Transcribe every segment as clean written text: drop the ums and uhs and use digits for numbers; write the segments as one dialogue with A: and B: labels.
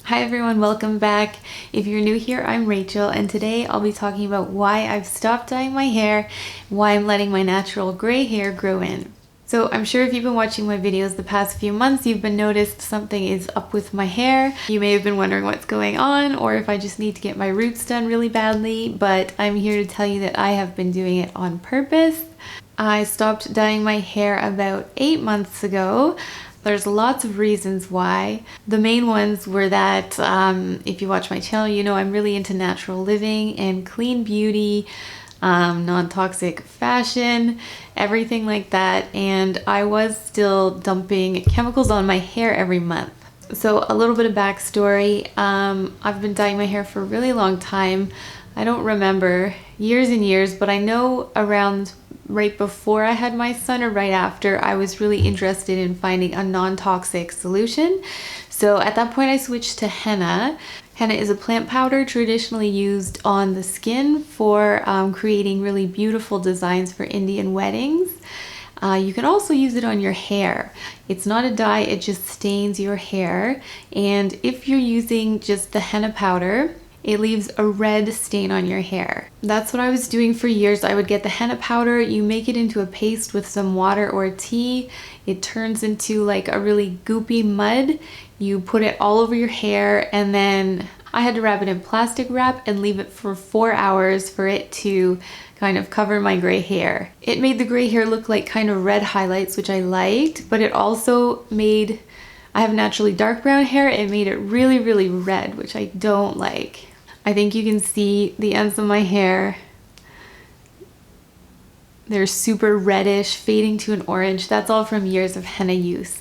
A: Hi everyone, welcome back. If you're new here, I'm Rachel, and today I'll be talking about why I've stopped dyeing my hair, why I'm letting my natural gray hair grow in. So I'm sure if you've been watching my videos the past few months, you've been noticed something is up with my hair. You may have been wondering what's going on or if I just need to get my roots done really badly, but I'm here to tell you that I have been doing it on purpose. I stopped dyeing my hair about 8 months ago. There's lots of reasons why. The main ones were that if you watch my channel, you know I'm really into natural living and clean beauty, non-toxic fashion, everything like that. And I was still dumping chemicals on my hair every month. So a little bit of backstory. I've been dyeing my hair for a really long time. I don't remember years and years, but I know around right before I had my son or right after, I was really interested in finding a non-toxic solution. So at that point I switched to henna. Henna is a plant powder traditionally used on the skin for creating really beautiful designs for Indian weddings. You can also use it on your hair. It's not a dye, it just stains your hair. And if you're using just the henna powder, it leaves a red stain on your hair. That's what I was doing for years. I would get the henna powder, you make it into a paste with some water or tea. It turns into like a really goopy mud. You put it all over your hair, and then I had to wrap it in plastic wrap and leave it for 4 hours for it to kind of cover my gray hair. It made the gray hair look like kind of red highlights, which I liked, but it also made, I have naturally dark brown hair, it made it really, really red, which I don't like. I think you can see the ends of my hair. They're super reddish, fading to an orange. That's all from years of henna use.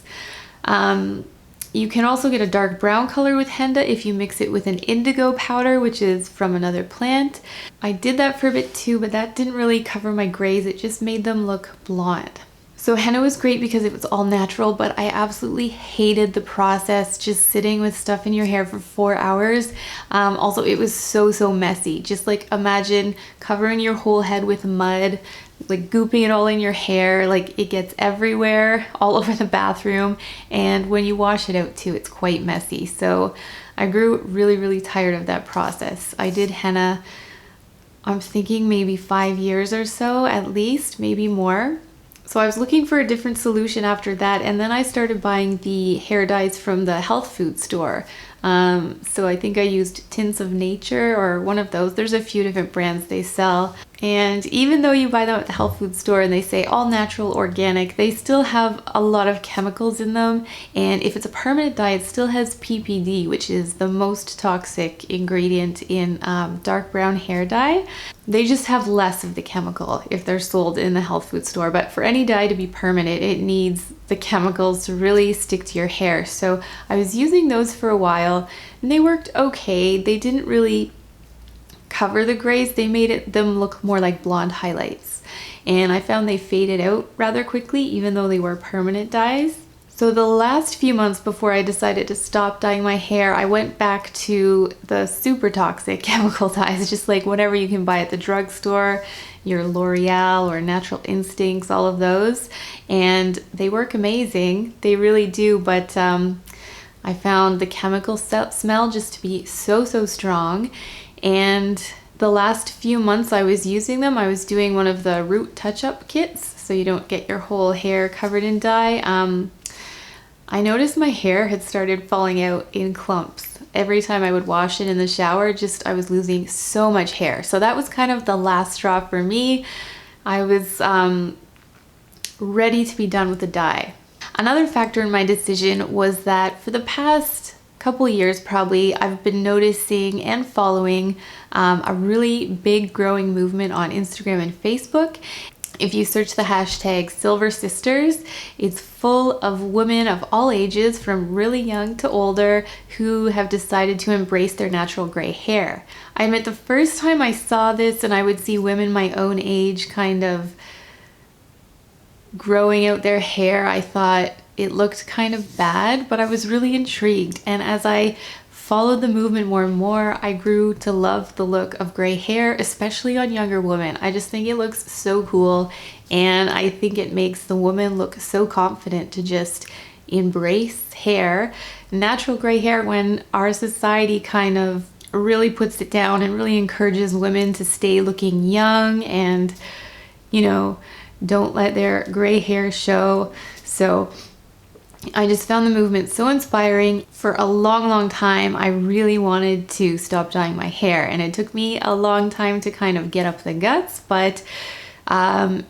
A: You can also get a dark brown color with henna if you mix it with an indigo powder, which is from another plant. I did that for a bit too, but that didn't really cover my grays. It just made them look blonde. So henna was great because it was all natural, but I absolutely hated the process, just sitting with stuff in your hair for 4 hours. Also, it was so messy. Just like imagine covering your whole head with mud, like gooping it all in your hair, like it gets everywhere, all over the bathroom. And when you wash it out too, it's quite messy. So I grew really tired of that process. I did henna, I'm thinking maybe 5 years or so at least, maybe more. So I was looking for a different solution after that, and then I started buying the hair dyes from the health food store. So I think I used Tints of Nature or one of those. There's a few different brands they sell. And even though you buy them at the health food store and they say all natural, organic, they still have a lot of chemicals in them. And if it's a permanent dye, it still has PPD, which is the most toxic ingredient in dark brown hair dye. They just have less of the chemical if they're sold in the health food store. But for any dye to be permanent, it needs the chemicals to really stick to your hair. So I was using those for a while and they worked okay. They didn't really cover the grays. They made them look more like blonde highlights. And I found they faded out rather quickly, even though they were permanent dyes. So the last few months before I decided to stop dyeing my hair, I went back to the super toxic chemical dyes, just like whatever you can buy at the drugstore, your L'Oreal or Natural Instincts, all of those. And they work amazing. They really do, but I found the chemical smell just to be so strong. And the last few months I was using them, I was doing one of the root touch-up kits, so you don't get your whole hair covered in dye. I noticed my hair had started falling out in clumps. Every time I would wash it in the shower, I was losing so much hair. So that was kind of the last straw for me. I was ready to be done with the dye. Another factor in my decision was that for the past couple years probably, I've been noticing and following a really big growing movement on Instagram and Facebook. If you search the hashtag Silver Sisters, it's full of women of all ages, from really young to older, who have decided to embrace their natural gray hair. I admit the first time I saw this and I would see women my own age kind of growing out their hair, I thought it looked kind of bad, but I was really intrigued. And as I followed the movement more and more, I grew to love the look of gray hair, especially on younger women. I just think it looks so cool, and I think it makes the woman look so confident to just embrace hair, natural gray hair, when our society kind of really puts it down and really encourages women to stay looking young and, you know, don't let their gray hair show. So I just found the movement so inspiring. For a long, long time, I really wanted to stop dyeing my hair, and it took me a long time to kind of get up the guts, but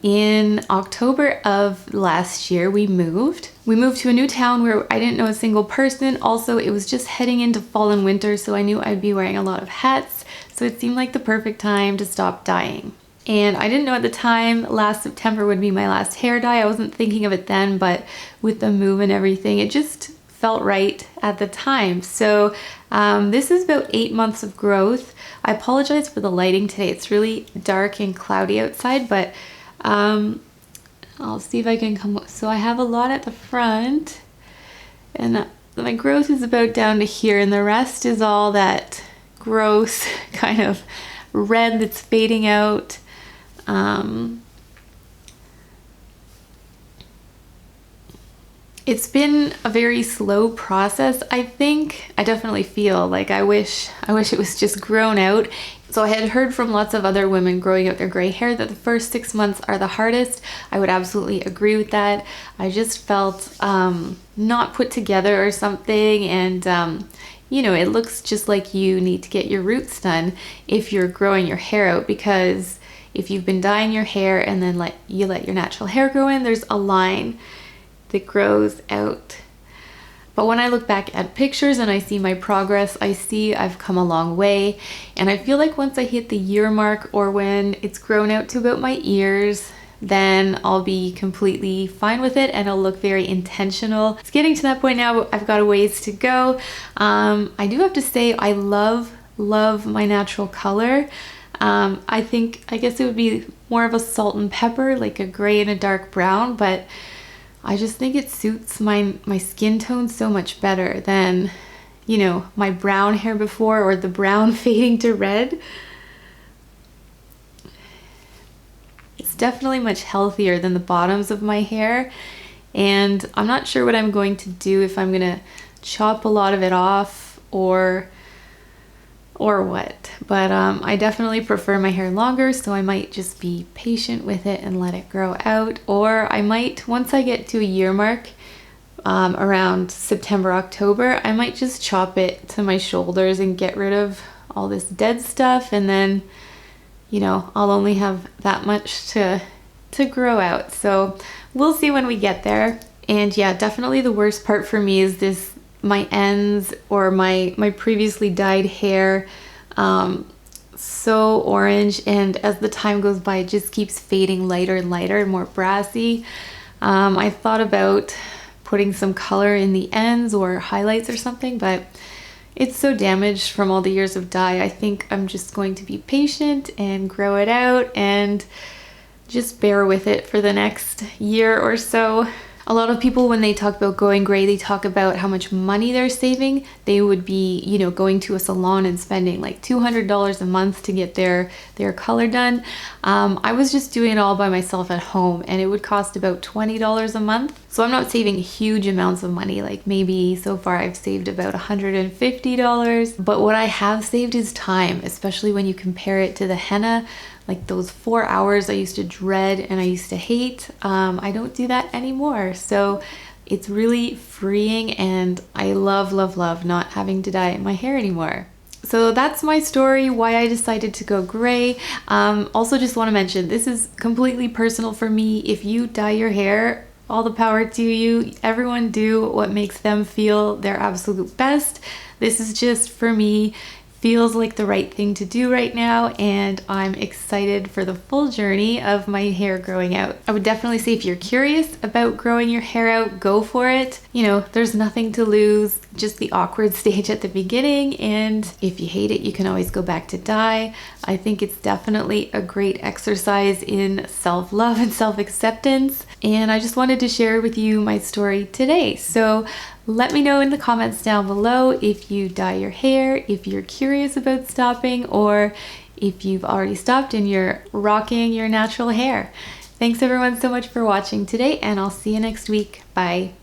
A: in October of last year, we moved to a new town where I didn't know a single person. Also, it was just heading into fall and winter, so I knew I'd be wearing a lot of hats, so it seemed like the perfect time to stop dyeing. And I didn't know at the time last September would be my last hair dye. I wasn't thinking of it then, but with the move and everything, it just felt right at the time. So this is about 8 months of growth. I apologize for the lighting today. It's really dark and cloudy outside, but I'll see if I can come. So I have a lot at the front, and my growth is about down to here, and the rest is all that gross kind of red that's fading out. It's been a very slow process, I think. I definitely feel like I wish it was just grown out. So I had heard from lots of other women growing out their gray hair that the first 6 months are the hardest. I would absolutely agree with that. I just felt not put together or something, and you know, it looks just like you need to get your roots done if you're growing your hair out, because if you've been dyeing your hair and then let your natural hair grow in, there's a line that grows out. But when I look back at pictures and I see my progress, I see I've come a long way. And I feel like once I hit the year mark, or when it's grown out to about my ears, then I'll be completely fine with it and it'll look very intentional. It's getting to that point now, but I've got a ways to go. I do have to say I love my natural color. I guess it would be more of a salt and pepper, like a gray and a dark brown, but I just think it suits my skin tone so much better than, you know, my brown hair before, or the brown fading to red. It's definitely much healthier than the bottoms of my hair, and I'm not sure what I'm going to do, if I'm gonna chop a lot of it off or what, but I definitely prefer my hair longer, so I might just be patient with it and let it grow out. Or I might, once I get to a year mark, around September, October, I might just chop it to my shoulders and get rid of all this dead stuff, and then, you know, I'll only have that much to grow out. So we'll see when we get there. And yeah, definitely the worst part for me is this, my ends, or my previously dyed hair, so orange, and as the time goes by it just keeps fading lighter and lighter and more brassy. I thought about putting some color in the ends or highlights or something, but it's so damaged from all the years of dye. I think I'm just going to be patient and grow it out and just bear with it for the next year or so. A lot of people, when they talk about going gray, they talk about how much money they're saving. They would be, you know, going to a salon and spending like $200 a month to get their color done. I was just doing it all by myself at home, and it would cost about $20 a month. So I'm not saving huge amounts of money. Like maybe so far I've saved about $150. But what I have saved is time, especially when you compare it to the henna. Like those 4 hours I used to dread and I used to hate, I don't do that anymore. So it's really freeing, and I love not having to dye my hair anymore. So that's my story, why I decided to go gray. Also just want to mention, this is completely personal for me. If you dye your hair, all the power to you. Everyone do what makes them feel their absolute best. This is just, for me, feels like the right thing to do right now, and I'm excited for the full journey of my hair growing out. I would definitely say if you're curious about growing your hair out, go for it. You know, there's nothing to lose, just the awkward stage at the beginning, and if you hate it, you can always go back to dye. I think it's definitely a great exercise in self-love and self-acceptance, and I just wanted to share with you my story today. So let me know in the comments down below if you dye your hair, if you're curious about stopping, or if you've already stopped and you're rocking your natural hair. Thanks everyone so much for watching today, and I'll see you next week. Bye.